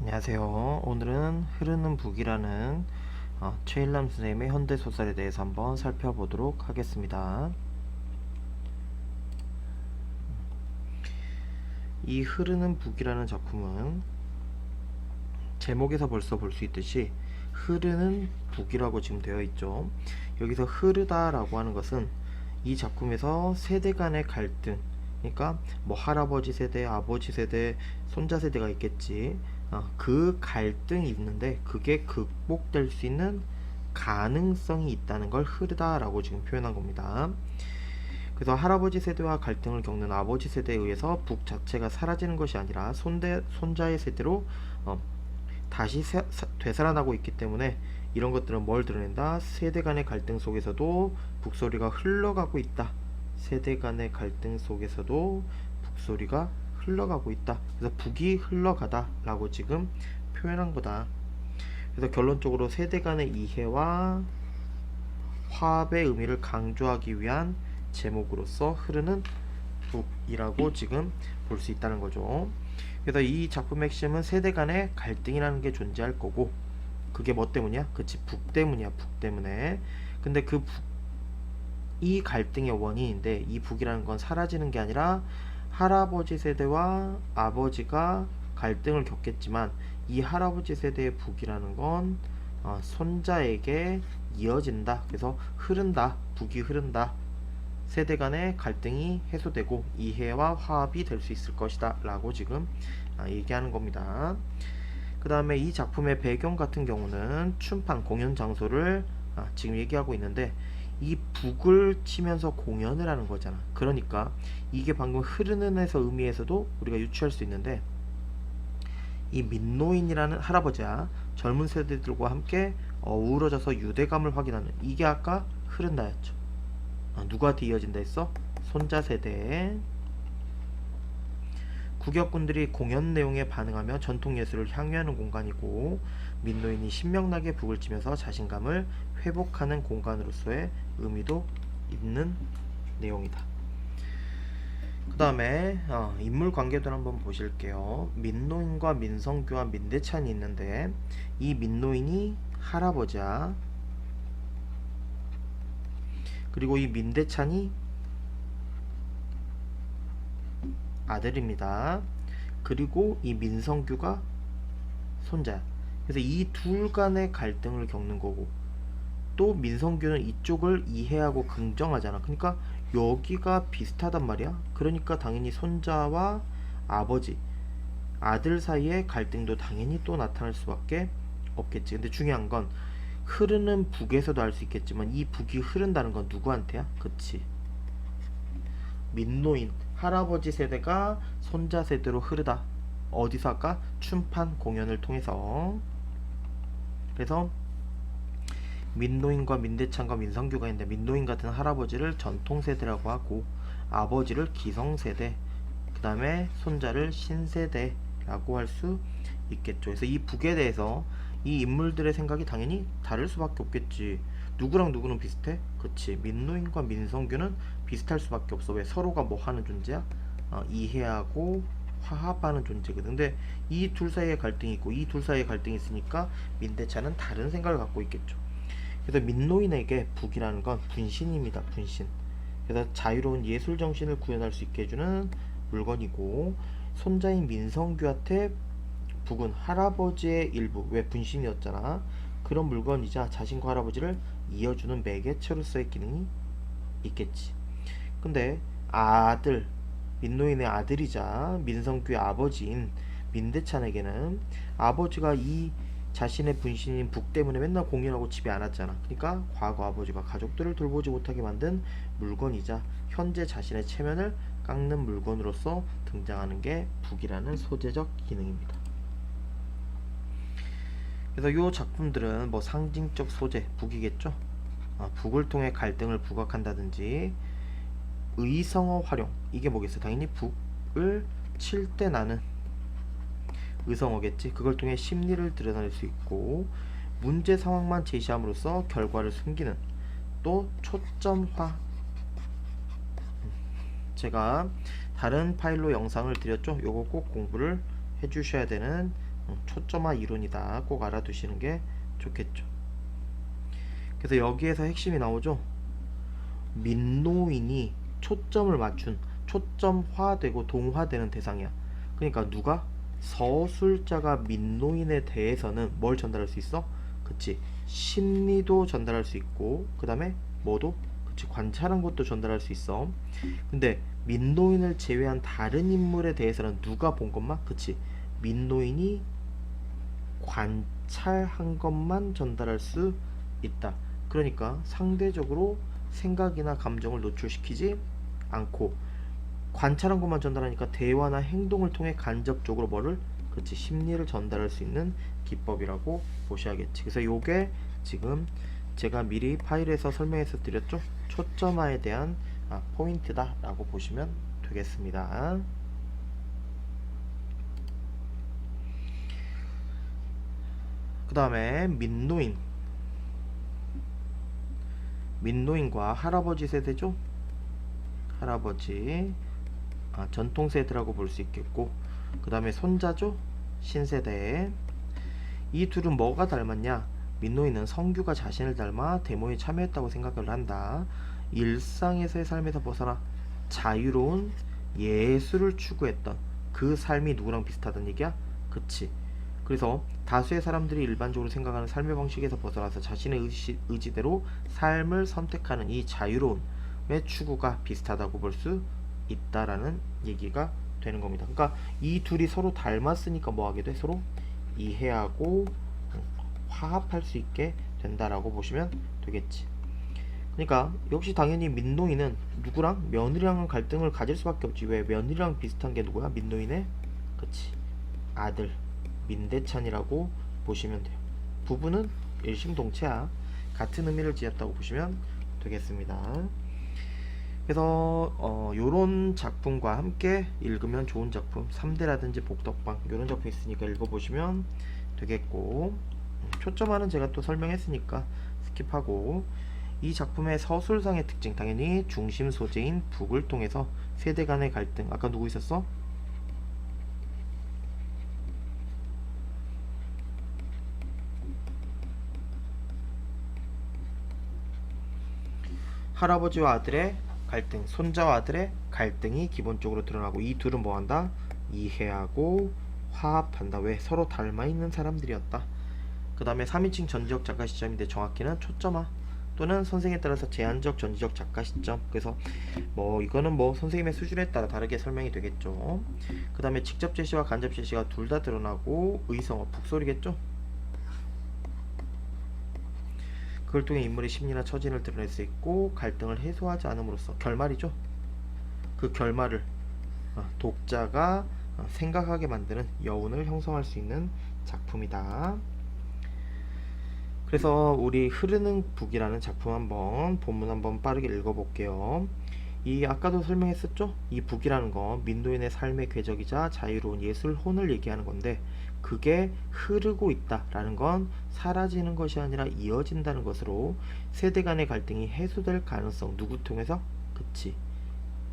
안녕하세요. 오늘은 흐르는 북이라는 최일남 선생님의 현대소설에 대해서 한번 살펴보도록 하겠습니다. 이 흐르는 북이라는 작품은 제목에서 벌써 볼 수 있듯이 흐르는 북이라고 지금 되어 있죠. 여기서 흐르다라고 하는 것은 이 작품에서 세대 간의 갈등, 그러니까 뭐 할아버지 세대, 아버지 세대, 손자 세대가 있겠지. 그 갈등이 있는데 그게 극복될 수 있는 가능성이 있다는 걸 흐르다라고 지금 표현한 겁니다. 그래서 할아버지 세대와 갈등을 겪는 아버지 세대에 의해서 북 자체가 사라지는 것이 아니라 손자의 세대로 다시 되살아나고 있기 때문에 이런 것들은 뭘 드러낸다? 세대 간의 갈등 속에서도 북소리가 흘러가고 있다. 세대 간의 갈등 속에서도 북소리가 흘러가고 있다. 그래서 북이 흘러가다 라고 지금 표현한 거다. 그래서 결론적으로 세대 간의 이해와 화합의 의미를 강조하기 위한 제목으로서 흐르는 북이라고 지금 볼 수 있다는 거죠. 그래서 이 작품의 핵심은 세대 간의 갈등이라는 게 존재할 거고, 그게 뭐 때문이야? 그치, 북 때문이야. 북 때문에. 근데 이 갈등의 원인인데, 이 북이라는 건 사라지는 게 아니라 할아버지 세대와 아버지가 갈등을 겪겠지만 이 할아버지 세대의 북이라는 건 손자에게 이어진다. 그래서 흐른다. 북이 흐른다. 세대 간의 갈등이 해소되고 이해와 화합이 될 수 있을 것이다 라고 지금 얘기하는 겁니다. 그 다음에 이 작품의 배경 같은 경우는 춘판 공연 장소를 지금 얘기하고 있는데, 이 북을 치면서 공연을 하는 거잖아. 그러니까 이게 방금 흐르는에서 의미에서도 우리가 유추할 수 있는데, 이 민노인이라는 할아버지야 젊은 세대들과 함께 어우러져서 유대감을 확인하는, 이게 아까 흐른다였죠. 누구한테 이어진다 했어? 손자 세대에. 국역군들이 공연 내용에 반응하며 전통 예술을 향유하는 공간이고, 민노인이 신명나게 북을 치면서 자신감을 회복하는 공간으로서의 의미도 있는 내용이다. 그 다음에 인물 관계도 한번 보실게요. 민노인과 민성규와 민대찬이 있는데, 이 민노인이 할아버지야. 그리고 이 민대찬이 아들입니다. 그리고 이 민성규가 손자야. 그래서 이 둘 간의 갈등을 겪는 거고, 또 민성규는 이쪽을 이해하고 긍정하잖아. 그러니까 여기가 비슷하단 말이야. 그러니까 당연히 손자와 아버지, 아들 사이의 갈등도 당연히 또 나타날 수밖에 없겠지. 근데 중요한 건 흐르는 북에서도 알 수 있겠지만 이 북이 흐른다는 건 누구한테야? 그치, 민노인 할아버지 세대가 손자 세대로 흐르다. 어디서 아까 춘판 공연을 통해서. 그래서 민노인과 민대찬과 민성규가 있는데, 민노인 같은 할아버지를 전통세대라고 하고 아버지를 기성세대, 그 다음에 손자를 신세대라고 할 수 있겠죠. 그래서 이 북에 대해서 이 인물들의 생각이 당연히 다를 수밖에 없겠지. 누구랑 누구는 비슷해? 그치, 민노인과 민성규는 비슷할 수밖에 없어. 왜? 서로가 뭐 하는 존재야? 이해하고 화합하는 존재거든. 근데 이 둘 사이에 갈등이 있고 이 둘 사이에 갈등이 있으니까 민대찬은 다른 생각을 갖고 있겠죠. 그래서 민노인에게 북이라는 건 분신입니다. 분신. 그래서 자유로운 예술 정신을 구현할 수 있게 해주는 물건이고, 손자인 민성규한테 북은 할아버지의 일부, 왜 분신이었잖아. 그런 물건이자 자신과 할아버지를 이어주는 매개체로서의 기능이 있겠지. 근데 아들, 민노인의 아들이자 민성규의 아버지인 민대찬에게는 아버지가 이 자신의 분신인 북 때문에 맨날 공연하고 집에 안 왔잖아. 그러니까 과거 아버지가 가족들을 돌보지 못하게 만든 물건이자 현재 자신의 체면을 깎는 물건으로서 등장하는 게 북이라는 소재적 기능입니다. 그래서 이 작품들은 뭐 상징적 소재, 북이겠죠. 북을 통해 갈등을 부각한다든지, 의성어 활용, 이게 뭐겠어? 당연히 북을 칠 때 나는 의성어겠지. 그걸 통해 심리를 드러낼 수 있고, 문제 상황만 제시함으로써 결과를 숨기는, 또 초점화. 제가 다른 파일로 영상을 드렸죠. 요거 꼭 공부를 해주셔야 되는 초점화 이론이다. 꼭 알아두시는 게 좋겠죠. 그래서 여기에서 핵심이 나오죠. 민노인이 초점을 맞춘, 초점화되고 동화되는 대상이야. 그러니까 누가? 서술자가 민노인에 대해서는 뭘 전달할 수 있어? 그치, 심리도 전달할 수 있고, 그 다음에 뭐도? 그치, 관찰한 것도 전달할 수 있어. 근데 민노인을 제외한 다른 인물에 대해서는 누가 본 것만? 그치, 민노인이 관찰한 것만 전달할 수 있다. 그러니까 상대적으로 생각이나 감정을 노출시키지 않고 관찰한 것만 전달하니까 대화나 행동을 통해 간접적으로 뭐를? 그렇지, 심리를 전달할 수 있는 기법이라고 보셔야겠지. 그래서 요게 지금 제가 미리 파일에서 설명해서 드렸죠. 초점화에 대한 포인트다 라고 보시면 되겠습니다. 그 다음에 민노인과 할아버지 세대죠. 할아버지, 전통 세대라고 볼 수 있겠고, 그 다음에 손자죠. 신세대. 이 둘은 뭐가 닮았냐? 민노인은 성규가 자신을 닮아 데모에 참여했다고 생각을 한다. 일상에서의 삶에서 벗어나 자유로운 예술을 추구했던 그 삶이 누구랑 비슷하다는 얘기야? 그치. 그래서 다수의 사람들이 일반적으로 생각하는 삶의 방식에서 벗어나서 자신의 의지대로 삶을 선택하는 이 자유로움의 추구가 비슷하다고 볼 수 있다라는 얘기가 되는 겁니다. 그러니까 이 둘이 서로 닮았으니까 뭐 하게 돼? 서로 이해하고 화합할 수 있게 된다라고 보시면 되겠지. 그러니까 역시 당연히 민노인은 누구랑? 며느리랑은 갈등을 가질 수밖에 없지. 왜? 며느리랑 비슷한 게 누구야? 민노인의, 그치, 아들 민대찬이라고 보시면 돼요. 부부는 일심동체야. 같은 의미를 지었다고 보시면 되겠습니다. 그래서 요런 작품과 함께 읽으면 좋은 작품, 3대라든지 복덕방 요런 작품 있으니까 읽어보시면 되겠고, 초점화는 제가 또 설명했으니까 스킵하고, 이 작품의 서술상의 특징, 당연히 중심 소재인 북을 통해서 세대 간의 갈등, 아까 누구 있었어? 할아버지와 아들의 갈등, 손자와 아들의 갈등이 기본적으로 드러나고, 이 둘은 뭐한다? 이해하고 화합한다. 왜? 서로 닮아있는 사람들이었다. 그 다음에 3인칭 전지적 작가 시점인데 정확히는 초점화 또는 선생에 따라서 제한적 전지적 작가 시점. 그래서 뭐 이거는 뭐 선생님의 수준에 따라 다르게 설명이 되겠죠. 그 다음에 직접 제시와 간접 제시가 둘 다 드러나고, 의성어 북소리겠죠. 그걸 통해 인물의 심리나 처진을 드러낼 수 있고, 갈등을 해소하지 않음으로써 결말이죠. 그 결말을 독자가 생각하게 만드는 여운을 형성할 수 있는 작품이다. 그래서 우리 흐르는 북이라는 작품 한번 본문 한번 빠르게 읽어볼게요. 이 아까도 설명했었죠? 이 북이라는 거 민노인의 삶의 궤적이자 자유로운 예술 혼을 얘기하는 건데, 그게 흐르고 있다라는 건 사라지는 것이 아니라 이어진다는 것으로 세대 간의 갈등이 해소될 가능성, 누구 통해서? 그치,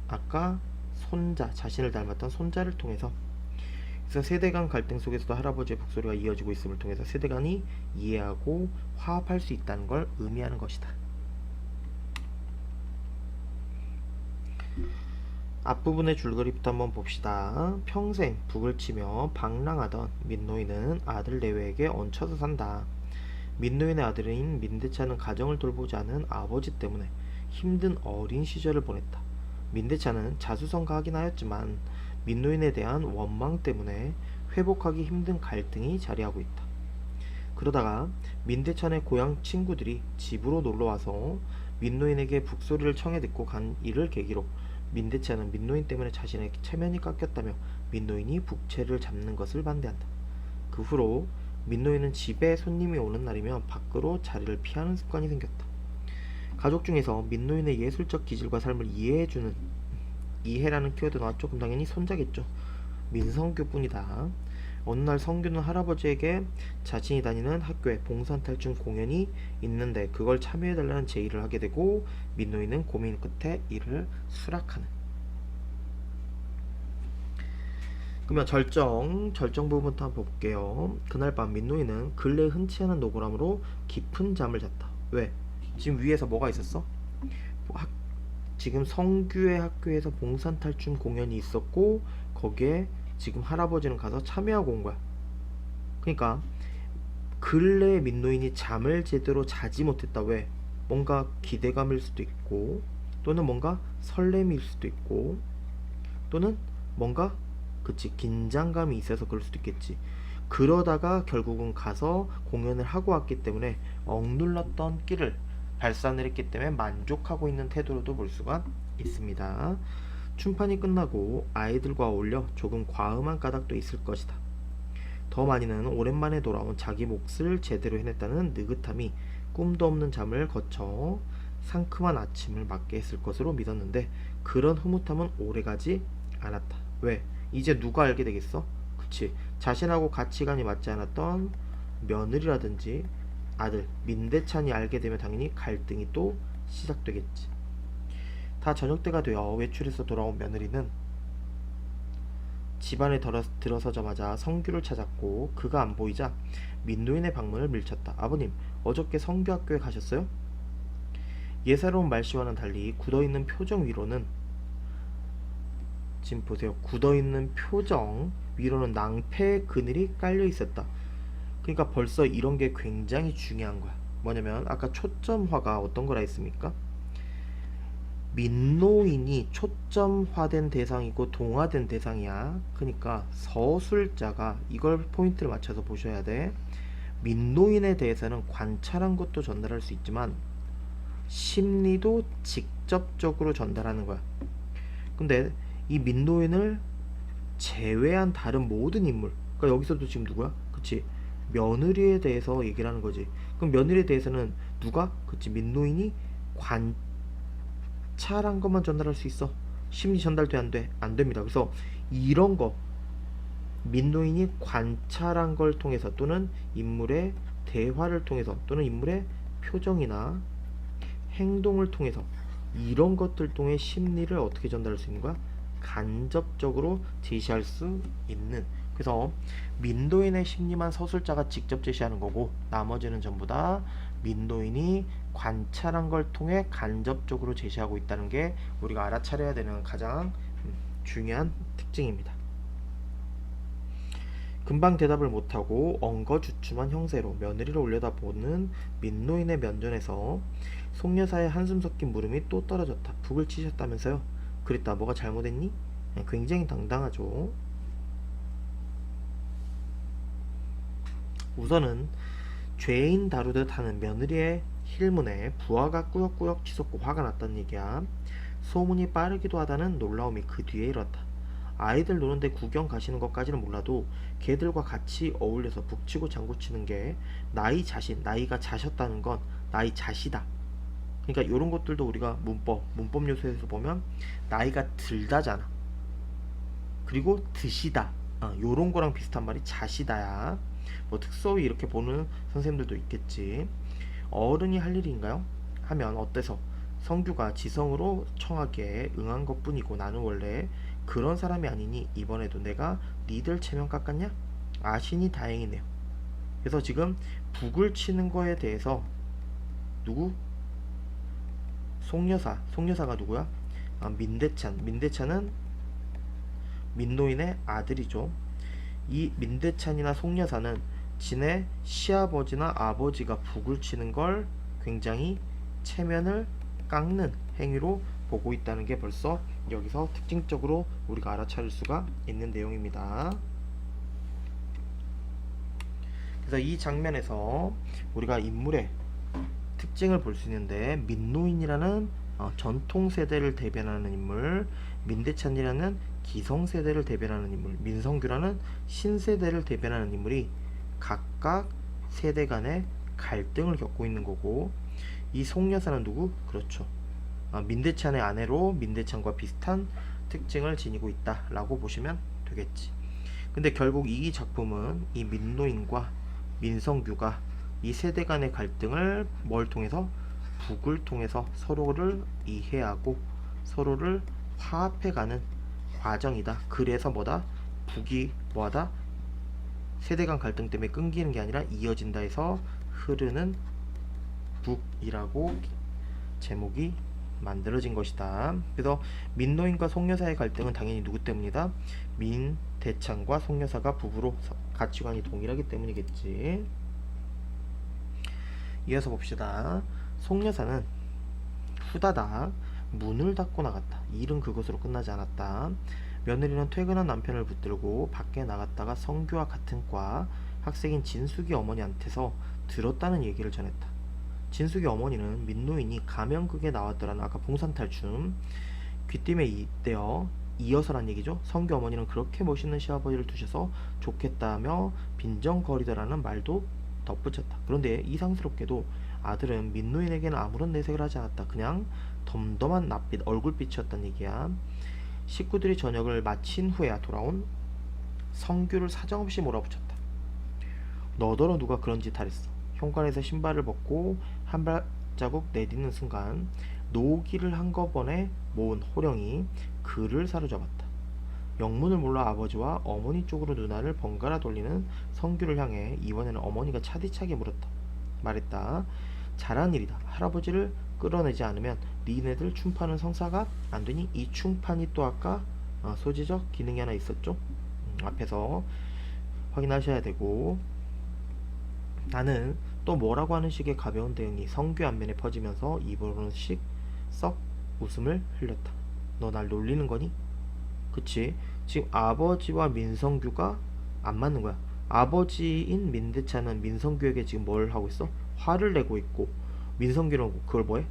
아까 손자, 자신을 닮았던 손자를 통해서. 그래서 세대 간 갈등 속에서도 할아버지의 북소리가 이어지고 있음을 통해서 세대 간이 이해하고 화합할 수 있다는 걸 의미하는 것이다. 앞부분의 줄거리부터 한번 봅시다. 평생 북을 치며 방랑하던 민노인은 아들 내외에게 얹혀서 산다. 민노인의 아들인 민대차는 가정을 돌보지 않은 아버지 때문에 힘든 어린 시절을 보냈다. 민대차는 자수성가하긴 하였지만 민노인에 대한 원망 때문에 회복하기 힘든 갈등이 자리하고 있다. 그러다가 민대찬의 고향 친구들이 집으로 놀러와서 민노인에게 북소리를 청해 듣고 간 일을 계기로 민대찬은 민노인 때문에 자신의 체면이 깎였다며 민노인이 북채를 잡는 것을 반대한다. 그 후로 민노인은 집에 손님이 오는 날이면 밖으로 자리를 피하는 습관이 생겼다. 가족 중에서 민노인의 예술적 기질과 삶을 이해해주는, 이해라는 키워드 나왔죠. 그럼 당연히 손자겠죠. 민성규뿐이다. 어느 날 성규는 할아버지에게 자신이 다니는 학교에 봉선탈춤 공연이 있는데 그걸 참여해달라는 제의를 하게 되고, 민노인은 고민 끝에 이를 수락하는. 그러면 절정 부분부터 한번 볼게요. 그날 밤 민노이는 근래 흔치 않은 노골함으로 깊은 잠을 잤다. 왜? 지금 위에서 뭐가 있었어? 학, 지금 성규의 학교에서 봉산탈춤 공연이 있었고 거기에 지금 할아버지는 가서 참여하고 온 거야. 그러니까 근래에 민노인이 잠을 제대로 자지 못했다. 왜? 뭔가 기대감일 수도 있고 또는 뭔가 설렘일 수도 있고 또는 뭔가 그치 긴장감이 있어서 그럴 수도 있겠지. 그러다가 결국은 가서 공연을 하고 왔기 때문에 억눌렀던 끼를 발산을 했기 때문에 만족하고 있는 태도로도 볼 수가 있습니다. 춤판이 끝나고 아이들과 어울려 조금 과음한 까닭도 있을 것이다. 더 많이는 오랜만에 돌아온 자기 몫을 제대로 해냈다는 느긋함이 꿈도 없는 잠을 거쳐 상큼한 아침을 맞게 했을 것으로 믿었는데 그런 흐뭇함은 오래가지 않았다. 왜? 이제 누가 알게 되겠어? 그치, 자신하고 가치관이 맞지 않았던 며느리라든지 아들 민대찬이 알게 되면 당연히 갈등이 또 시작되겠지. 다 저녁때가 되어 외출해서 돌아온 며느리는 집안에 들어서자마자 성규를 찾았고 그가 안 보이자 민노인의 방문을 밀쳤다. 아버님, 어저께 성규 학교에 가셨어요? 예사로운 말씨와는 달리 굳어있는 표정 위로는 지금 보세요. 굳어있는 표정 위로는 낭패의 그늘이 깔려 있었다. 그러니까 벌써 이런 게 굉장히 중요한 거야. 뭐냐면 아까 초점화가 어떤 거라 했습니까? 민노인이 초점화된 대상이고 동화된 대상이야. 그러니까 서술자가 이걸 포인트를 맞춰서 보셔야 돼. 민노인에 대해서는 관찰한 것도 전달할 수 있지만 심리도 직접적으로 전달하는 거야. 근데 이 민노인을 제외한 다른 모든 인물, 그러니까 여기서도 지금 누구야? 그치, 며느리에 대해서 얘기를 하는 거지. 그럼 며느리에 대해서는 누가? 그치, 민노인이 관찰한 것만 전달할 수 있어. 심리 전달돼 안 돼? 안 됩니다. 그래서 이런 거 민노인이 관찰한 걸 통해서 또는 인물의 대화를 통해서 또는 인물의 표정이나 행동을 통해서 이런 것들 통해 심리를 어떻게 전달할 수 있는 거야? 간접적으로 제시할 수 있는. 그래서 민노인의 심리만 서술자가 직접 제시하는 거고 나머지는 전부 다 민노인이 관찰한 걸 통해 간접적으로 제시하고 있다는 게 우리가 알아차려야 되는 가장 중요한 특징입니다. 금방 대답을 못하고 엉거주춤한 형세로 며느리를 올려다보는 민노인의 면전에서 속여사의 한숨 섞인 물음이 또 떨어졌다. 북을 치셨다면서요? 그랬다. 뭐가 잘못했니? 굉장히 당당하죠. 우선은 죄인 다루듯 하는 며느리의 힐문에 부하가 꾸역꾸역 치솟고 화가 났다는 얘기야. 소문이 빠르기도 하다는 놀라움이 그 뒤에 일었다. 아이들 노는데 구경 가시는 것까지는 몰라도 걔들과 같이 어울려서 북치고 장구치는 게 나이 자신, 나이가 자셨다는 건 나이 자시다. 그러니까 이런 것들도 우리가 문법 요소에서 보면 나이가 들다잖아. 그리고 드시다. 요런 거랑 비슷한 말이 자시다야. 뭐 특수어휘 이렇게 보는 선생님들도 있겠지. 어른이 할 일인가요? 하면 어때서? 성규가 지성으로 청하기에 응한 것 뿐이고 나는 원래 그런 사람이 아니니 이번에도 내가 니들 체면 깎았냐? 아시니 다행이네요. 그래서 지금 북을 치는 거에 대해서 누구? 속여사가 누구야? 민대찬은 민노인의 아들이죠. 이 민대찬이나 속여사는 지네 시아버지나 아버지가 북을 치는 걸 굉장히 체면을 깎는 행위로 보고 있다는 게 벌써 여기서 특징적으로 우리가 알아차릴 수가 있는 내용입니다. 그래서 이 장면에서 우리가 인물의 특징을 볼 수 있는데 민노인이라는 전통 세대를 대변하는 인물, 민대찬이라는 기성 세대를 대변하는 인물, 민성규라는 신세대를 대변하는 인물이 각각 세대 간의 갈등을 겪고 있는 거고, 이 속여사는 누구? 그렇죠. 민대찬의 아내로 민대찬과 비슷한 특징을 지니고 있다라고 보시면 되겠지. 근데 결국 이 작품은 이 민노인과 민성규가 이 세대 간의 갈등을 뭘 통해서? 북을 통해서 서로를 이해하고 서로를 화합해가는 과정이다. 그래서 뭐다? 북이 뭐하다? 세대 간 갈등 때문에 끊기는 게 아니라 이어진다 해서 흐르는 북이라고 제목이 만들어진 것이다. 그래서 민노인과 송여사의 갈등은 당연히 누구 때문이다? 민대창과 송여사가 부부로 가치관이 동일하기 때문이겠지. 이어서 봅시다. 송여사는 후다닥 문을 닫고 나갔다. 일은 그것으로 끝나지 않았다. 며느리는 퇴근한 남편을 붙들고 밖에 나갔다가 성규와 같은 과 학생인 진숙이 어머니한테서 들었다는 얘기를 전했다. 진숙이 어머니는 민노인이 가면극에 나왔더라는 아까 봉산탈춤 귀띔에 잇대어 이어서란 얘기죠. 성규 어머니는 그렇게 멋있는 시아버지를 두셔서 좋겠다며 빈정거리더라는 말도 덧붙였다. 그런데 이상스럽게도 아들은 민노인에게는 아무런 내색을 하지 않았다. 그냥 덤덤한 낯빛, 얼굴빛이었단 얘기야. 식구들이 저녁을 마친 후에야 돌아온 성규를 사정없이 몰아붙였다. 너더러 누가 그런 짓 하랬어. 현관에서 신발을 벗고 한 발자국 내딛는 순간 노기를 한꺼번에 모은 호령이 그를 사로잡았다. 영문을 몰라 아버지와 어머니 쪽으로 눈알을 번갈아 돌리는 성규를 향해 이번에는 어머니가 차디차게 물었다. 말했다. 잘한 일이다. 할아버지를 끌어내지 않으면 니네들 춤파는 성사가 안 되니? 이 춤판이 또 아까 소지적 기능이 하나 있었죠? 앞에서 확인하셔야 되고, 나는 또 뭐라고 하는 식의 가벼운 대응이 성규 안면에 퍼지면서 입으로는 썩 웃음을 흘렸다. 너 날 놀리는 거니? 그치? 지금 아버지와 민성규가 안 맞는 거야. 아버지인 민대차는 민성규에게 지금 뭘 하고 있어? 화를 내고 있고, 민성규는 그걸 뭐해?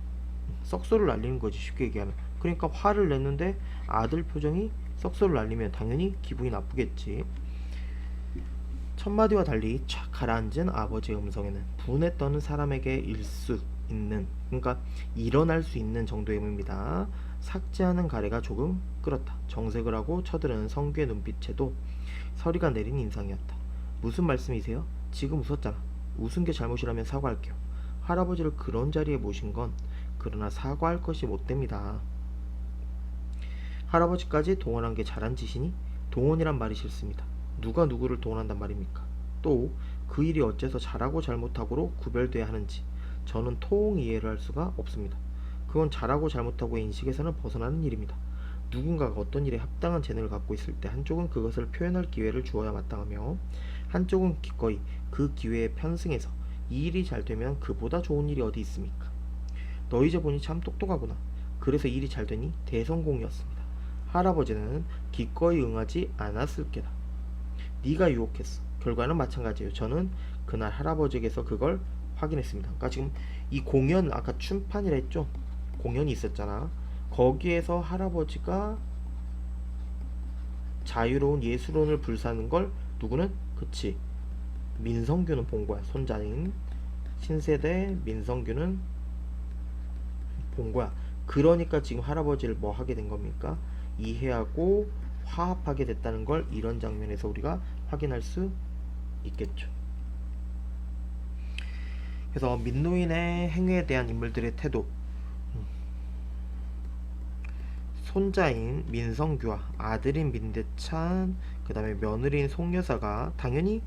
썩소를 날리는 거지, 쉽게 얘기하면. 그러니까 화를 냈는데 아들 표정이 썩소를 날리면 당연히 기분이 나쁘겠지. 첫마디와 달리 착 가라앉은 아버지의 음성에는 분에 떠는 사람에게 일 수 있는, 그러니까 일어날 수 있는 정도의 의미입니다. 삭제하는 가래가 조금 끓었다. 정색을 하고 쳐들은 성규의 눈빛에도 서리가 내린 인상이었다. 무슨 말씀이세요? 지금 웃었잖아. 웃은 게 잘못이라면 사과할게요. 할아버지를 그런 자리에 모신 건 그러나 사과할 것이 못 됩니다. 할아버지까지 동원한 게 잘한 짓이니? 동원이란 말이 싫습니다. 누가 누구를 동원한단 말입니까? 또 그 일이 어째서 잘하고 잘못하고로 구별돼야 하는지 저는 통 이해를 할 수가 없습니다. 그건 잘하고 잘못하고의 인식에서는 벗어나는 일입니다. 누군가가 어떤 일에 합당한 재능을 갖고 있을 때 한쪽은 그것을 표현할 기회를 주어야 마땅하며 한쪽은 기꺼이 그 기회에 편승해서 이 일이 잘 되면 그보다 좋은 일이 어디 있습니까? 너 이제 보니 참 똑똑하구나. 그래서 일이 잘 되니 대성공이었습니다. 할아버지는 기꺼이 응하지 않았을 게다. 네가 유혹했어. 결과는 마찬가지예요. 저는 그날 할아버지에게서 그걸 확인했습니다. 그러니까 지금 이 공연, 아까 춤판이라 했죠? 공연이 있었잖아. 거기에서 할아버지가 자유로운 예술혼을 불사는 걸 누구는? 그치, 민성규는 본 거야. 손자인 신세대 민성규는 본 거야. 그러니까 지금 할아버지를 뭐 하게 된 겁니까? 이해하고 화합하게 됐다는 걸 이런 장면에서 우리가 확인할 수 있겠죠. 그래서 민노인의 행위에 대한 인물들의 태도, 손자인 민성규와 아들인 민대찬, 그 다음에 며느리인 송여사가 당연히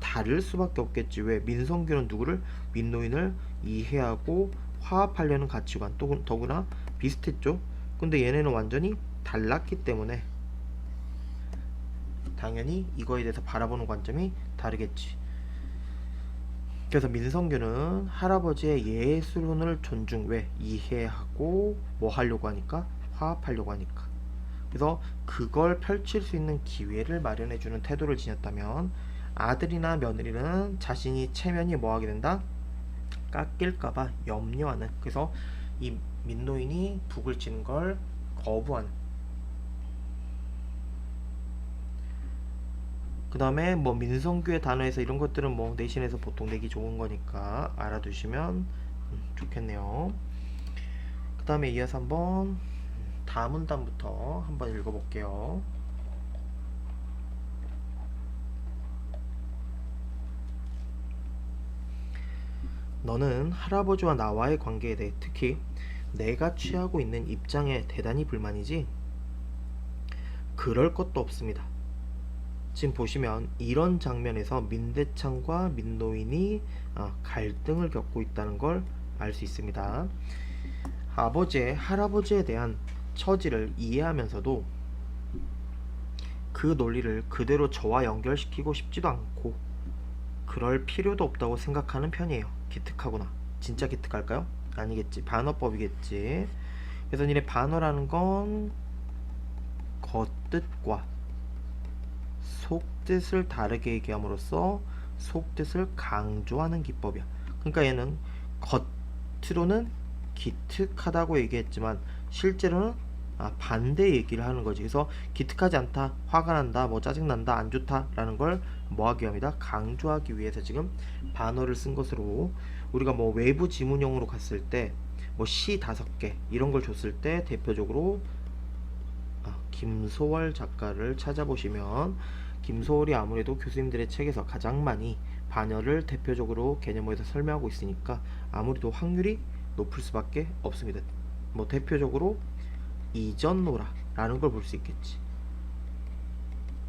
다를 수밖에 없겠지. 왜? 민성규는 누구를? 민노인을 이해하고 화합하려는 가치관, 또 더구나 비슷했죠. 근데 얘네는 완전히 달랐기 때문에 당연히 이거에 대해서 바라보는 관점이 다르겠지. 그래서 민성규는 할아버지의 예술혼을 존중, 왜? 이해하고 뭐 하려고 하니까? 화합하려고 하니까. 그래서 그걸 펼칠 수 있는 기회를 마련해주는 태도를 지녔다면 아들이나 며느리는 자신이 체면이 뭐 하게 된다? 깎일까봐 염려하는. 그래서 이 민노인이 북을 치는 걸 거부하는. 그 다음에 뭐 민성규의 단어에서 이런 것들은 뭐 내신에서 보통 내기 좋은 거니까 알아두시면 좋겠네요. 그 다음에 이어서 한번 다문단부터 한번 읽어볼게요. 너는 할아버지와 나와의 관계에 대해, 특히 내가 취하고 있는 입장에 대단히 불만이지? 그럴 것도 없습니다. 지금 보시면 이런 장면에서 민대창과 민노인이 갈등을 겪고 있다는 걸 알 수 있습니다. 할아버지에 대한 처지를 이해하면서도 그 논리를 그대로 저와 연결시키고 싶지도 않고 그럴 필요도 없다고 생각하는 편이에요. 기특하구나. 진짜 기특할까요? 아니겠지. 반어법이겠지. 그래서 이래 반어라는 건 겉뜻과 속뜻을 다르게 얘기함으로써 속뜻을 강조하는 기법이야. 그러니까 얘는 겉으로는 기특하다고 얘기했지만 실제로는 반대 얘기를 하는 거지. 그래서 기특하지 않다, 화가 난다, 뭐 짜증난다, 안 좋다 라는 걸 뭐하기 위함이다? 강조하기 위해서 지금 반어를 쓴 것으로, 우리가 뭐 외부 지문형으로 갔을 때 뭐 시 5개 이런 걸 줬을 때 대표적으로 김소월 작가를 찾아보시면 김소월이 아무래도 교수님들의 책에서 가장 많이 반어를 대표적으로 개념에서 설명하고 있으니까 아무래도 확률이 높을 수밖에 없습니다. 뭐 대표적으로 이전노라 라는 걸 볼 수 있겠지.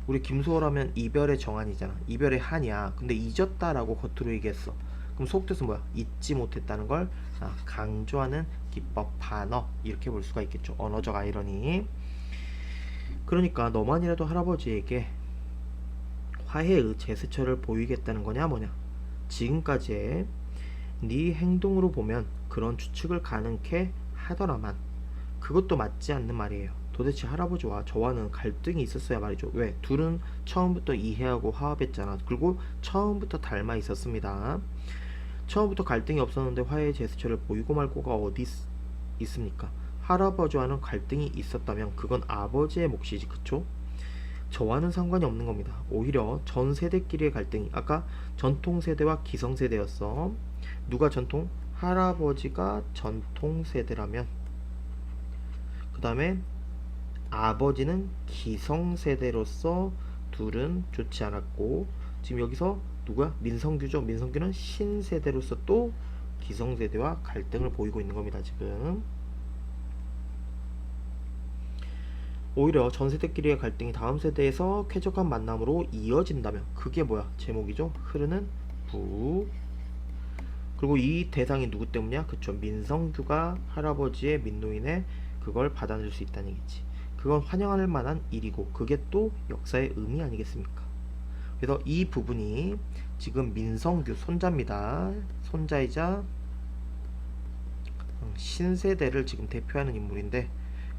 우리 김소월 하면 이별의 정한이잖아. 이별의 한이야. 근데 잊었다 라고 겉으로 얘기했어. 그럼 속뜻은 뭐야? 잊지 못했다는 걸 강조하는 기법, 반어, 이렇게 볼 수가 있겠죠. 언어적 아이러니. 그러니까 너만이라도 할아버지에게 화해의 제스처를 보이겠다는 거냐 뭐냐. 지금까지의 네 행동으로 보면 그런 추측을 가능케 하더라만 그것도 맞지 않는 말이에요. 도대체 할아버지와 저와는 갈등이 있었어야 말이죠. 왜? 둘은 처음부터 이해하고 화합했잖아. 그리고 처음부터 닮아 있었습니다. 처음부터 갈등이 없었는데 화해의 제스처를 보이고 말고가 어디 있습니까? 할아버지와는 갈등이 있었다면 그건 아버지의 몫이지, 그쵸? 저와는 상관이 없는 겁니다. 오히려 전 세대끼리의 갈등이, 아까 전통 세대와 기성 세대였어. 누가 전통? 할아버지가 전통 세대라면 그 다음에 아버지는 기성 세대로서 둘은 좋지 않았고, 지금 여기서 누구야? 민성규죠. 민성규는 신세대로서 또 기성세대와 갈등을 보이고 있는 겁니다. 지금 오히려 전세대끼리의 갈등이 다음 세대에서 쾌적한 만남으로 이어진다면 그게 뭐야? 제목이죠. 흐르는 부. 그리고 이 대상이 누구 때문이야? 그쵸, 민성규가 할아버지의 민노인의 그걸 받아줄 수 있다는 얘기지. 그건 환영할 만한 일이고 그게 또 역사의 의미 아니겠습니까? 그래서 이 부분이 지금 민성규 손자입니다. 손자이자 신세대를 지금 대표하는 인물인데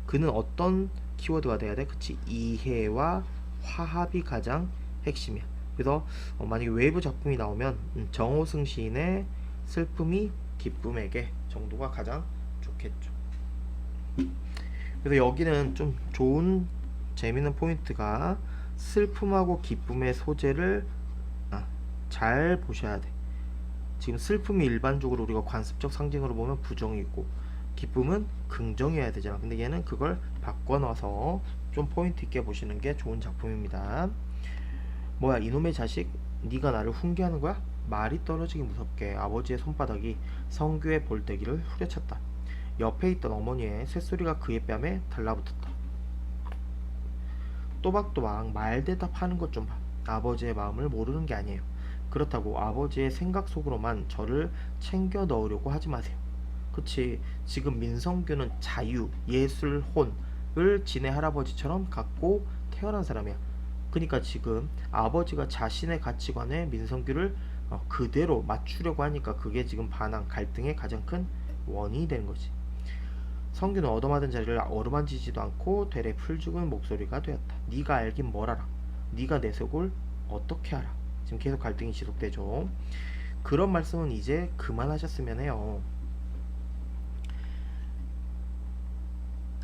그는 어떤 키워드가 돼야 돼? 그치, 이해와 화합이 가장 핵심이야. 그래서 만약에 외부 작품이 나오면 정호승 시인의 슬픔이 기쁨에게 정도가 가장 좋겠죠. 그래서 여기는 좀 좋은 재밌는 포인트가 슬픔하고 기쁨의 소재를 잘 보셔야 돼. 지금 슬픔이 일반적으로 우리가 관습적 상징으로 보면 부정이고 기쁨은 긍정이어야 되잖아. 근데 얘는 그걸 바꿔놔서 좀 포인트 있게 보시는 게 좋은 작품입니다. 뭐야 이놈의 자식, 네가 나를 훈계하는 거야? 말이 떨어지기 무섭게 아버지의 손바닥이 성규의 볼때기를 후려쳤다. 옆에 있던 어머니의 쇳소리가 그의 뺨에 달라붙었다. 또박또박 말대답하는 것 좀 봐. 아버지의 마음을 모르는 게 아니에요. 그렇다고 아버지의 생각 속으로만 저를 챙겨 넣으려고 하지 마세요. 그치, 지금 민성규는 자유, 예술, 혼을 지네 할아버지처럼 갖고 태어난 사람이야. 그러니까 지금 아버지가 자신의 가치관에 민성규를 그대로 맞추려고 하니까 그게 지금 반항, 갈등의 가장 큰 원인이 되는 거지. 성규는 얻어맞은 자리를 어루만지지도 않고 되레 풀죽은 목소리가 되었다. 네가 알긴 뭘 알아. 네가 내 속을 어떻게 알아. 지금 계속 갈등이 지속되죠. 그런 말씀은 이제 그만하셨으면 해요.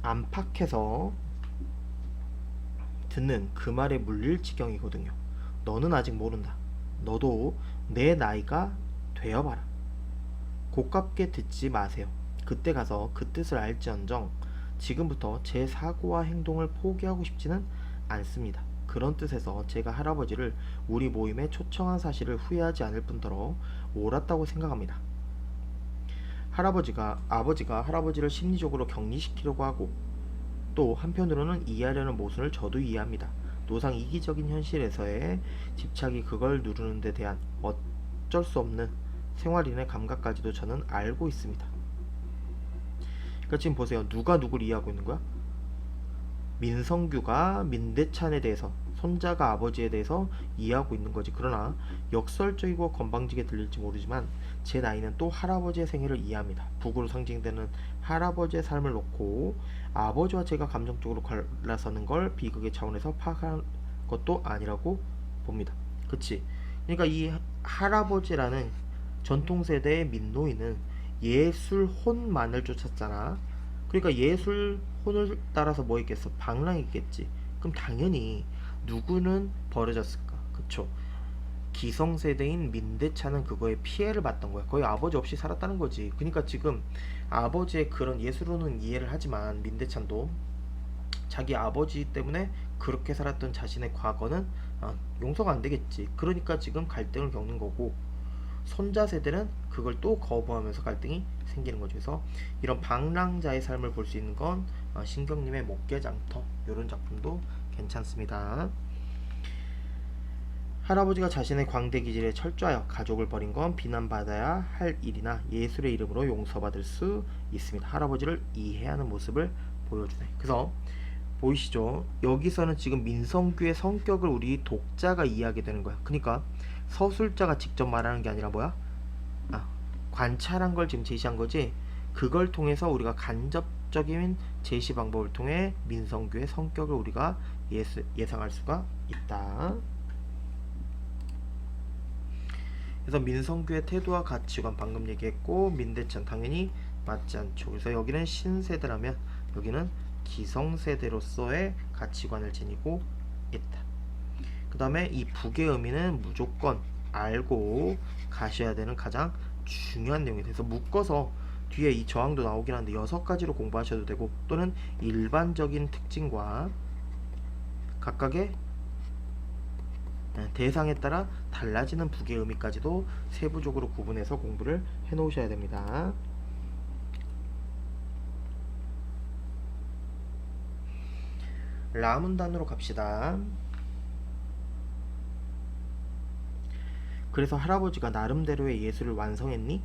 안팎에서 듣는 그 말에 물릴 지경이거든요. 너는 아직 모른다. 너도 내 나이가 되어봐라. 고깝게 듣지 마세요. 그때 가서 그 뜻을 알지언정 지금부터 제 사고와 행동을 포기하고 싶지는 않습니다. 그런 뜻에서 제가 할아버지를 우리 모임에 초청한 사실을 후회하지 않을 뿐더러 옳았다고 생각합니다. 아버지가 할아버지를 심리적으로 격리시키려고 하고 또 한편으로는 이해하려는 모순을 저도 이해합니다. 또 노상 이기적인 현실에서의 집착이 그걸 누르는 데 대한 어쩔 수 없는 생활인의 감각까지도 저는 알고 있습니다. 그러니까 지금 보세요. 누가 누굴 이해하고 있는 거야? 민성규가 민대찬에 대해서, 손자가 아버지에 대해서 이해하고 있는 거지. 그러나 역설적이고 건방지게 들릴지 모르지만 제 나이는 또 할아버지의 생애를 이해합니다. 북으로 상징되는 할아버지의 삶을 놓고 아버지와 제가 감정적으로 갈라서는 걸 비극의 차원에서 파악한 것도 아니라고 봅니다. 그치? 그러니까 이 할아버지라는 전통세대의 민노인은 예술 혼만을 쫓았잖아. 그러니까 예술 혼을 따라서 뭐 있겠어? 방랑이겠지. 그럼 당연히 누구는 버려졌을까? 그쵸? 기성세대인 민대차는 그거에 피해를 봤던 거야. 거의 아버지 없이 살았다는 거지. 그러니까 지금 아버지의 그런 예술로는 이해를 하지만 민대찬도 자기 아버지 때문에 그렇게 살았던 자신의 과거는 용서가 안 되겠지. 그러니까 지금 갈등을 겪는 거고, 손자 세대는 그걸 또 거부하면서 갈등이 생기는 거죠. 그래서 이런 방랑자의 삶을 볼 수 있는 건 신경님의 목계장터, 이런 작품도 괜찮습니다. 할아버지가 자신의 광대 기질에 철저하여 가족을 버린 건 비난받아야 할 일이나 예술의 이름으로 용서받을 수 있습니다. 할아버지를 이해하는 모습을 보여주네. 그래서 보이시죠? 여기서는 지금 민성규의 성격을 우리 독자가 이해하게 되는 거야. 그러니까 서술자가 직접 말하는 게 아니라 뭐야? 관찰한 걸 지금 제시한 거지. 그걸 통해서 우리가 간접적인 제시 방법을 통해 민성규의 성격을 우리가 예상할 수가 있다. 그래서 민성규의 태도와 가치관 방금 얘기했고, 민대찬 당연히 맞지 않죠. 그래서 여기는 신세대라면 여기는 기성세대로서의 가치관을 지니고 있다. 그 다음에 이 북의 의미는 무조건 알고 가셔야 되는 가장 중요한 내용이 돼서 묶어서 뒤에 이 저항도 나오긴 하는데 6가지로 공부하셔도 되고, 또는 일반적인 특징과 각각의 대상에 따라 달라지는 북의 의미까지도 세부적으로 구분해서 공부를 해 놓으셔야 됩니다. 라문단으로 갑시다. 그래서 할아버지가 나름대로의 예술을 완성했니?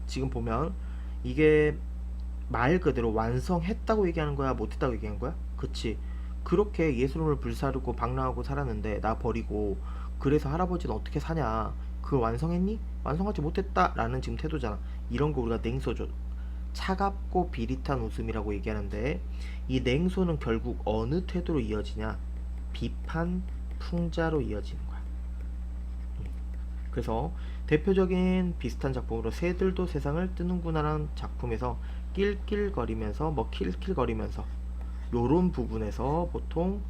지금 보면 이게 말 그대로 완성했다고 얘기하는 거야, 못했다고 얘기하는 거야? 그치? 그렇게 예술을 불사르고 방랑하고 살았는데 나 버리고, 그래서 할아버지는 어떻게 사냐? 그걸 완성했니? 완성하지 못했다 라는 지금 태도잖아. 이런 거 우리가 냉소죠. 차갑고 비릿한 웃음이라고 얘기하는데, 이 냉소는 결국 어느 태도로 이어지냐? 비판, 풍자로 이어지는 거야. 그래서 대표적인 비슷한 작품으로 새들도 세상을 뜨는구나라는 작품에서 낄낄거리면서 킬킬거리면서 요런 부분에서 보통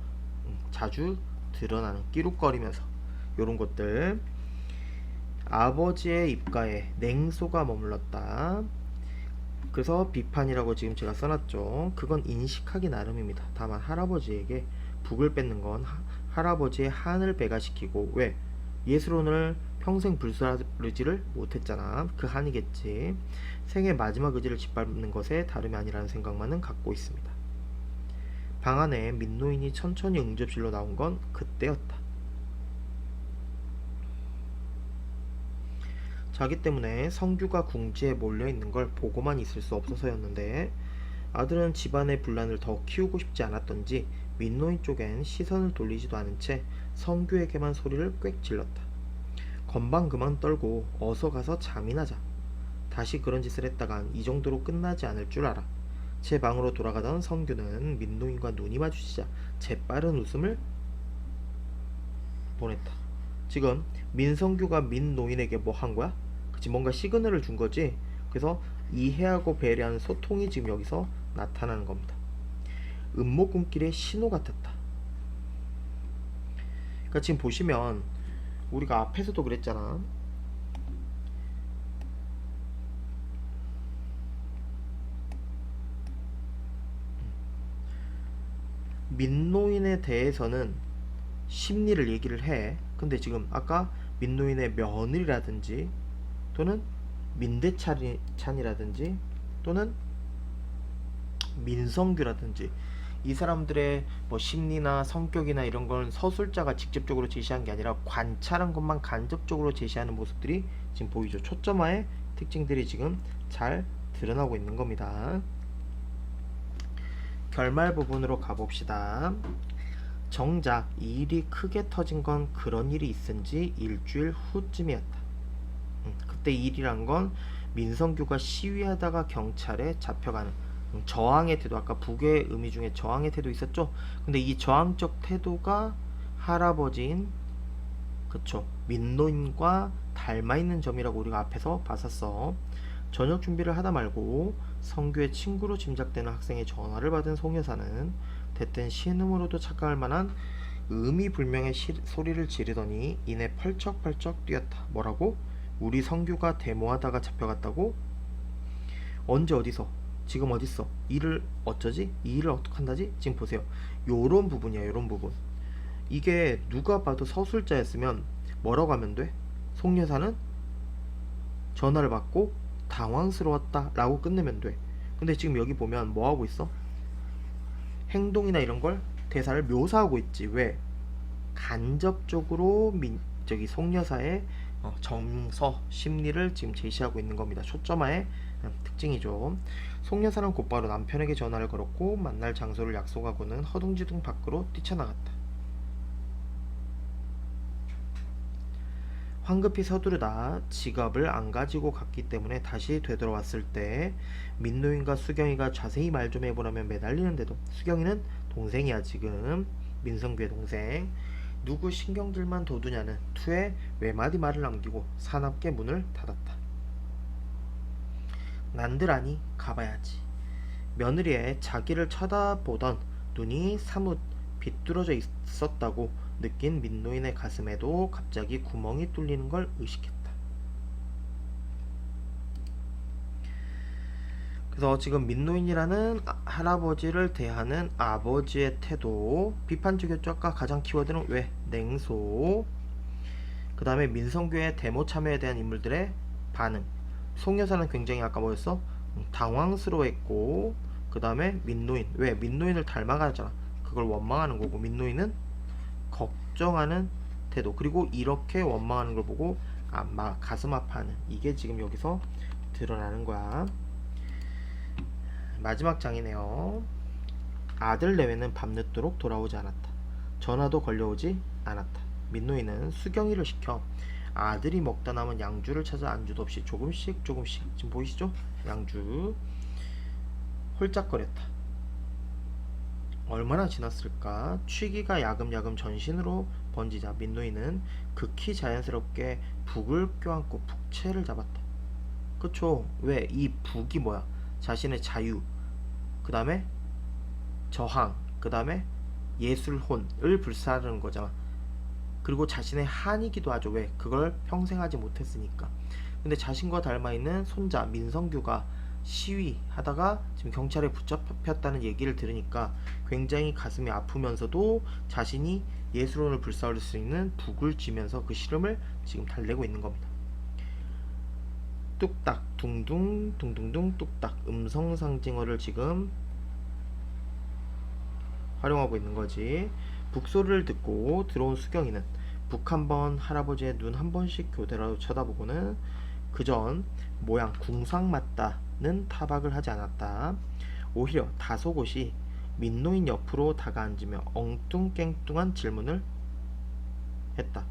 자주 드러나는 끼룩거리면서 요런 것들, 아버지의 입가에 냉소가 머물렀다. 그래서 비판이라고 지금 제가 써놨죠. 그건 인식하기 나름입니다. 다만 할아버지에게 북을 뺏는 건 할아버지의 한을 배가시키고, 왜? 예술혼을 평생 불사르지를 못했잖아. 그 한이겠지. 생애 마지막 의지를 짓밟는 것에 다름이 아니라는 생각만은 갖고 있습니다. 방 안에 민노인이 천천히 응접실로 나온 건 그때였다. 자기 때문에 성규가 궁지에 몰려있는 걸 보고만 있을 수 없어서였는데, 아들은 집안의 분란을 더 키우고 싶지 않았던지 민노인 쪽엔 시선을 돌리지도 않은 채 성규에게만 소리를 꽥 질렀다. 건방 그만 떨고 어서 가서 잠이나 자. 다시 그런 짓을 했다간 이 정도로 끝나지 않을 줄 알아. 제 방으로 돌아가던 성규는 민노인과 눈이 마주치자 재빠른 웃음을 보냈다. 지금 민성규가 민노인에게 뭐 한 거야? 그치, 뭔가 시그널을 준 거지. 그래서 이해하고 배려하는 소통이 지금 여기서 나타나는 겁니다. 음모꿈길의 신호 같았다. 그러니까 지금 보시면 우리가 앞에서도 그랬잖아. 민노인에 대해서는 심리를 얘기를 해. 근데 지금 아까 민노인의 며느리라든지 또는 민대찬이라든지 또는 민성규라든지 이 사람들의 뭐 심리나 성격이나 이런 건 서술자가 직접적으로 제시한 게 아니라 관찰한 것만 간접적으로 제시하는 모습들이 지금 보이죠. 초점화의 특징들이 지금 잘 드러나고 있는 겁니다. 결말 부분으로 가봅시다. 정작 이 일이 크게 터진 건 그런 일이 있은 지 일주일 후쯤이었다. 그때 이 일이란 건 민성규가 시위하다가 경찰에 잡혀가는 저항의 태도, 아까 북의 의미 중에 저항의 태도 있었죠. 근데 이 저항적 태도가 할아버지인 그쵸 민노인과 닮아있는 점이라고 우리가 앞에서 봤었어. 저녁 준비를 하다 말고 성규의 친구로 짐작되는 학생의 전화를 받은 송 여사는 대뜸 신음으로도 착각할 만한 의미불명의 소리를 지르더니 이내 펄쩍펄쩍 뛰었다. 뭐라고? 우리 성규가 데모하다가 잡혀갔다고? 언제 어디서? 지금 어딨어? 일을 어쩌지? 이 일을 어떡한다지? 지금 보세요. 요런 부분이야, 요런 부분. 이게 누가 봐도 서술자였으면 뭐라고 하면 돼? 송 여사는 전화를 받고 당황스러웠다 라고 끝내면 돼. 근데 지금 여기 보면 뭐 하고 있어? 행동이나 이런 걸 대사를 묘사하고 있지. 왜? 간접적으로 저기 송 여사의 정서, 심리를 지금 제시하고 있는 겁니다. 초점화의 특징이죠. 송 여사는 곧바로 남편에게 전화를 걸었고 만날 장소를 약속하고는 허둥지둥 밖으로 뛰쳐나갔다. 황급히 서두르다 지갑을 안 가지고 갔기 때문에 다시 되돌아왔을 때 민노인과 수경이가 자세히 말 좀 해보라며 매달리는데도 수경이는 동생이야 지금 민성규의 동생 누구 신경들만 돋우냐는 투에 외마디 말을 남기고 사납게 문을 닫았다. 난들 아니 가봐야지. 며느리의 자기를 쳐다보던 눈이 사뭇 비뚤어져 있었다고 느낀 민노인의 가슴에도 갑자기 구멍이 뚫리는 걸 의식했다. 그래서 지금 민노인이라는 할아버지를 대하는 아버지의 태도 비판적이었죠. 아까 가장 키워드는 왜? 냉소. 그 다음에 민성규의 데모 참여에 대한 인물들의 반응. 송 여사는 굉장히 아까 뭐였어? 당황스러워했고 그 다음에 민노인. 왜? 민노인을 닮아가잖아. 그걸 원망하는 거고 민노인은 걱정하는 태도. 그리고 이렇게 원망하는 걸 보고 가슴 아파하는. 이게 지금 여기서 드러나는 거야. 마지막 장이네요. 아들 내외는 밤늦도록 돌아오지 않았다. 전화도 걸려오지 않았다. 민노인은 수경이를 시켜 아들이 먹다 남은 양주를 찾아 안주도 없이 조금씩 지금 보이시죠? 양주 홀짝거렸다. 얼마나 지났을까? 취기가 야금야금 전신으로 번지자 민노인은 극히 자연스럽게 북을 껴안고 북채를 잡았다. 그쵸? 왜? 이 북이 뭐야? 자신의 자유, 그 다음에 저항, 그 다음에 예술혼을 불사르는 거잖아. 그리고 자신의 한이기도 하죠. 왜? 그걸 평생 하지 못했으니까. 근데 자신과 닮아있는 손자 민성규가 시위하다가 지금 경찰에 붙잡혔다는 얘기를 들으니까 굉장히 가슴이 아프면서도 자신이 예술혼을 불사를 수 있는 북을 쥐면서 그 시름을 지금 달래고 있는 겁니다. 뚝딱 둥둥 둥둥둥 뚝딱 음성 상징어를 지금 활용하고 있는 거지. 북소리를 듣고 들어온 수경이는 북 한 번, 할아버지의 눈 한 번씩 교대로 쳐다보고는 그전 모양 궁상 맞다는 타박을 하지 않았다. 오히려 다소곳이 민노인 옆으로 다가앉으며 엉뚱깽뚱한 질문을 했다.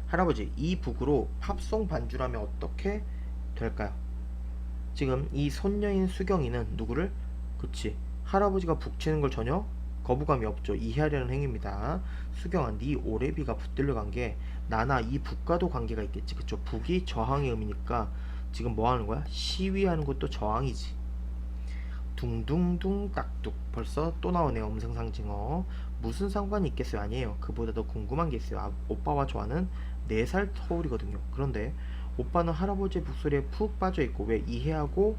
할아버지, 이 북으로 팝송 반주라면 어떻게 될까요? 지금 이 손녀인 수경이는 누구를? 그치, 할아버지가 북치는 걸 전혀 거부감이 없죠. 이해하려는 행위입니다. 수경아, 네 오래비가 붙들려 간 게 나나 이 북과도 관계가 있겠지. 그쵸? 북이 저항의 의미니까 지금 뭐 하는 거야? 시위하는 것도 저항이지. 둥둥둥 딱뚝. 벌써 또 나오네요. 음성상징어. 무슨 상관이 있겠어요? 아니에요. 그보다 더 궁금한 게 있어요. 오빠와 저와는 4살 터울이거든요. 그런데 오빠는 할아버지의 북소리에 푹 빠져있고 왜? 이해하고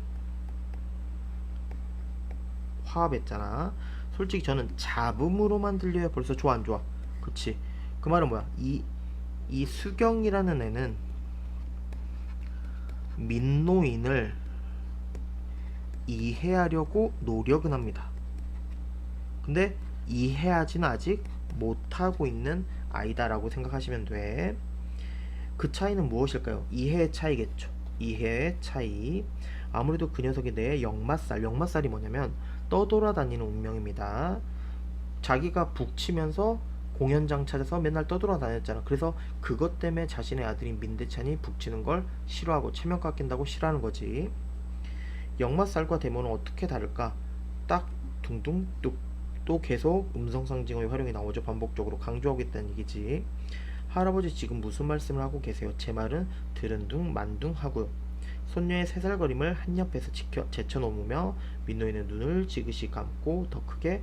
화합했잖아. 솔직히 저는 잡음으로만 들려야 벌써 좋아 안 좋아? 그치? 그 말은 뭐야? 이 수경이라는 애는 민노인을 이해하려고 노력은 합니다. 근데 이해하지는 아직 못하고 있는 아이다라고 생각하시면 돼. 그 차이는 무엇일까요? 이해의 차이겠죠. 이해의 차이. 아무래도 그 녀석이 내 역마살, 역마살이 뭐냐면 떠돌아다니는 운명입니다. 자기가 북치면서 공연장 찾아서 맨날 떠돌아다녔잖아. 그래서 그것 때문에 자신의 아들인 민대찬이 북치는 걸 싫어하고 체면 깎인다고 싫어하는 거지. 역마살과 데모는 어떻게 다를까? 딱 둥둥 뚝. 또 계속 음성상징어의 활용이 나오죠. 반복적으로 강조하고 있다는 얘기지. 할아버지 지금 무슨 말씀을 하고 계세요? 제 말은 들은 둥 만둥 하고요. 손녀의 새살거림을 한 옆에서 제쳐놓으며 민노이는 눈을 지그시 감고 더 크게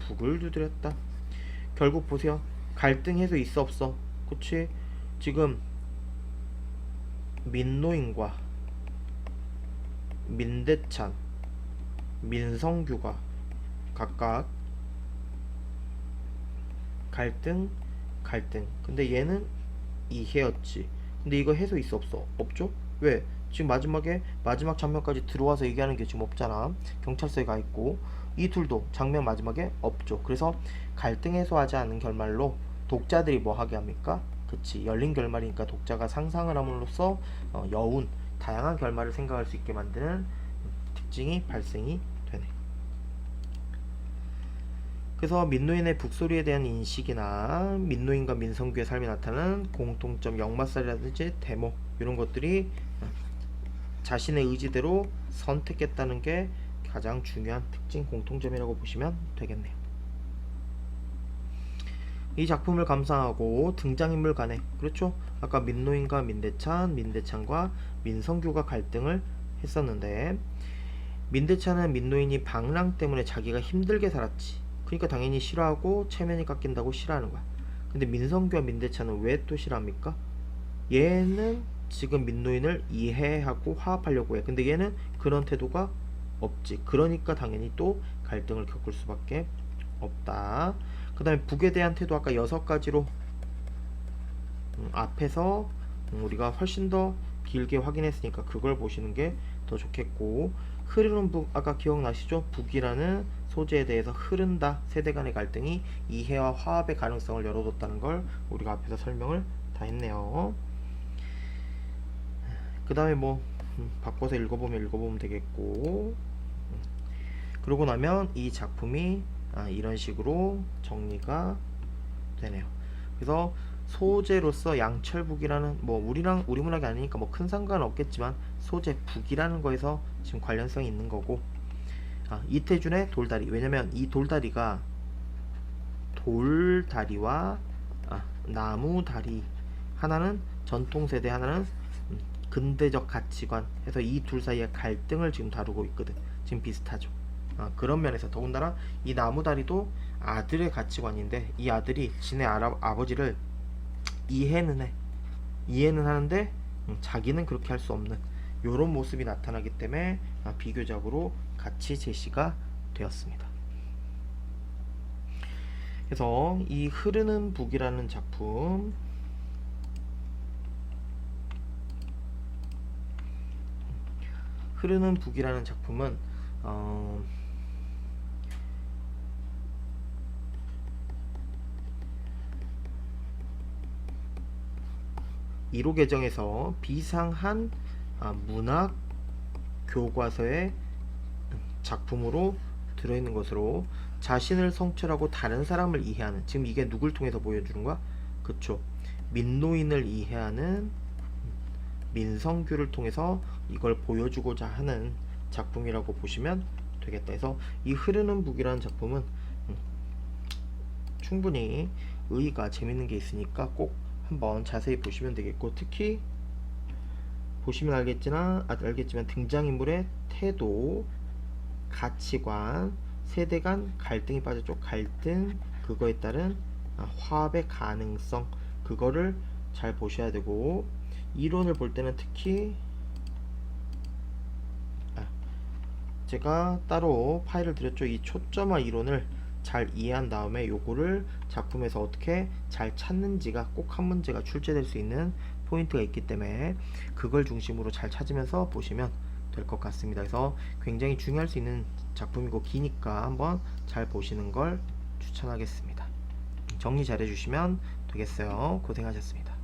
북을 두드렸다. 결국 보세요. 갈등 해소 있어 없어? 그치? 지금 민노인과 민대찬, 민성규가 각각 갈등. 근데 얘는 이해였지. 근데 이거 해소 있어 없어? 없죠? 왜? 지금 마지막 장면까지 들어와서 얘기하는 게 지금 없잖아. 경찰서에 가 있고 이 둘도 장면 마지막에 없죠. 그래서 갈등 해소하지 않은 결말로 독자들이 뭐 하게 합니까? 그치, 열린 결말이니까 독자가 상상을 함으로써 여운 다양한 결말을 생각할 수 있게 만드는 특징이 발생이 되네. 그래서 민노인의 북소리에 대한 인식이나 민노인과 민성규의 삶이 나타나는 공통점, 역마살이라든지 데모 이런 것들이 자신의 의지대로 선택했다는 게 가장 중요한 특징 공통점이라고 보시면 되겠네요. 이 작품을 감상하고 등장인물 간에, 그렇죠? 아까 민노인과 민대찬, 민대찬과 민성규가 갈등을 했었는데, 민대찬은 민노인이 방랑 때문에 자기가 힘들게 살았지. 그러니까 당연히 싫어하고 체면이 깎인다고 싫어하는 거야. 근데 민성규와 민대찬은 왜 또 싫어합니까? 얘는 지금 민노인을 이해하고 화합하려고 해. 근데 얘는 그런 태도가 없지. 그러니까 당연히 또 갈등을 겪을 수밖에 없다. 그 다음에 북에 대한 태도 아까 6가지로 앞에서 우리가 훨씬 더 길게 확인했으니까 그걸 보시는 게 더 좋겠고, 흐르는 북 아까 기억나시죠? 북이라는 소재에 대해서 흐른다, 세대 간의 갈등이 이해와 화합의 가능성을 열어뒀다는 걸 우리가 앞에서 설명을 다 했네요. 그 다음에 뭐 바꿔서 읽어보면 되겠고, 그러고 나면 이 작품이 이런 식으로 정리가 되네요. 그래서 소재로서 양철북이라는, 뭐 우리 문학이 아니니까 뭐 큰 상관은 없겠지만 소재 북이라는 거에서 지금 관련성이 있는 거고, 이태준의 돌다리, 왜냐면 이 돌다리가 돌다리와 나무다리, 하나는 전통세대, 하나는 근대적 가치관 해서 이 둘 사이의 갈등을 지금 다루고 있거든. 지금 비슷하죠. 그런 면에서 더군다나 이 나무다리도 아들의 가치관인데, 이 아들이 지네 아버지를 이해는 하는데 자기는 그렇게 할 수 없는 요런 모습이 나타나기 때문에 비교적으로 같이 제시가 되었습니다. 그래서 이 흐르는 북이라는 작품, 흐르는 북이라는 작품은 1호 개정에서 비상한 문학 교과서의 작품으로 들어있는 것으로 자신을 성찰하고 다른 사람을 이해하는, 지금 이게 누굴 통해서 보여주는 거야? 그쵸, 민노인을 이해하는 민성규를 통해서 이걸 보여주고자 하는 작품이라고 보시면 되겠다. 그래서 이 흐르는 북이라는 작품은 충분히 의의가 재밌는 게 있으니까 꼭 한번 자세히 보시면 되겠고, 특히 보시면 알겠지만 등장인물의 태도, 가치관, 세대 간 갈등이 빠졌죠. 갈등, 그거에 따른 화합의 가능성, 그거를 잘 보셔야 되고, 이론을 볼 때는 특히 제가 따로 파일을 드렸죠. 이 초점화 이론을 잘 이해한 다음에 요거를 작품에서 어떻게 잘 찾는지가 꼭 한 문제가 출제될 수 있는 포인트가 있기 때문에 그걸 중심으로 잘 찾으면서 보시면 될 것 같습니다. 그래서 굉장히 중요할 수 있는 작품이고 기니까 한번 잘 보시는 걸 추천하겠습니다. 정리 잘 해주시면 되겠어요. 고생하셨습니다.